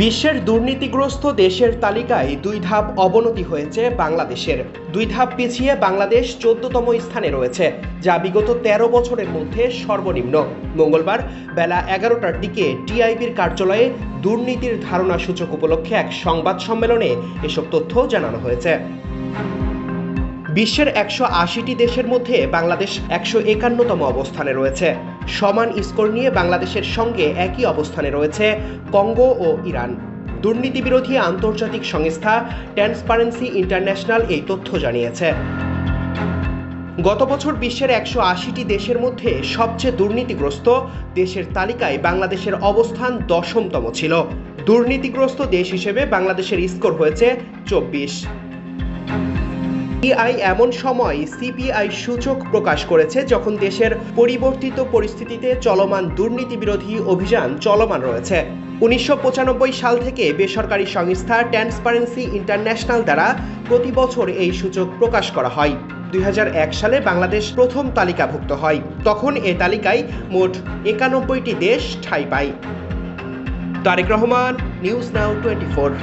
বিশ্বের দুর্নীতিগ্রস্ত দেশের তালিকায় ২ ধাপ অবনতি হয়েছে বাংলাদেশের। ২ ধাপ পিছিয়ে বাংলাদেশ ১৪তম স্থানে রয়েছে, যা বিগত ১৩ বছরের মধ্যে সর্বনিম্ন। মঙ্গলবার বেলা ১১টার দিকে টিআইবির কার্যালয়ে দুর্নীতির ধারণা সূচক উপলক্ষে এক সংবাদ সম্মেলনে এসব তথ্য জানানো হয়েছে। বিশ্বের ১৮০টি দেশের মধ্যে বাংলাদেশ ১৫১তম অবস্থানে রয়েছে। সমান স্কোর নিয়ে বাংলাদেশের সঙ্গে একই অবস্থানে রয়েছে কঙ্গো ও ইরান। দুর্নীতি বিরোধী আন্তর্জাতিক সংস্থা ট্রান্সপারেন্সি ইন্টারন্যাশনাল এই তথ্য জানিয়েছে। গত বছর বিশ্বের ১৮০টি দেশের মধ্যে সবচেয়ে দুর্নীতিগ্রস্ত দেশের তালিকায় বাংলাদেশের অবস্থান ১০তম ছিল। দুর্নীতিগ্রস্ত দেশ হিসেবে বাংলাদেশের স্কোর হয়েছে ২৪। সিপিআই এমন সময় সিপিআই সূচক প্রকাশ করেছে যখন দেশের পরিবর্তিত পরিস্থিতিতে চলমান দুর্নীতি বিরোধী অভিযান চলমান রয়েছে। ১৯৯৫ সাল থেকে বেসরকারি সংস্থা ট্রান্সপারেন্সি ইন্টারন্যাশনাল দ্বারা প্রতি বছর এই সূচক প্রকাশ করা হয়। ২০০১ সালে বাংলাদেশ প্রথম তালিকাভুক্ত হয়। তখন এ তালিকায় মোট ৯১টি দেশ ঠাঁই পায়। Tarek Rahman, news now 24।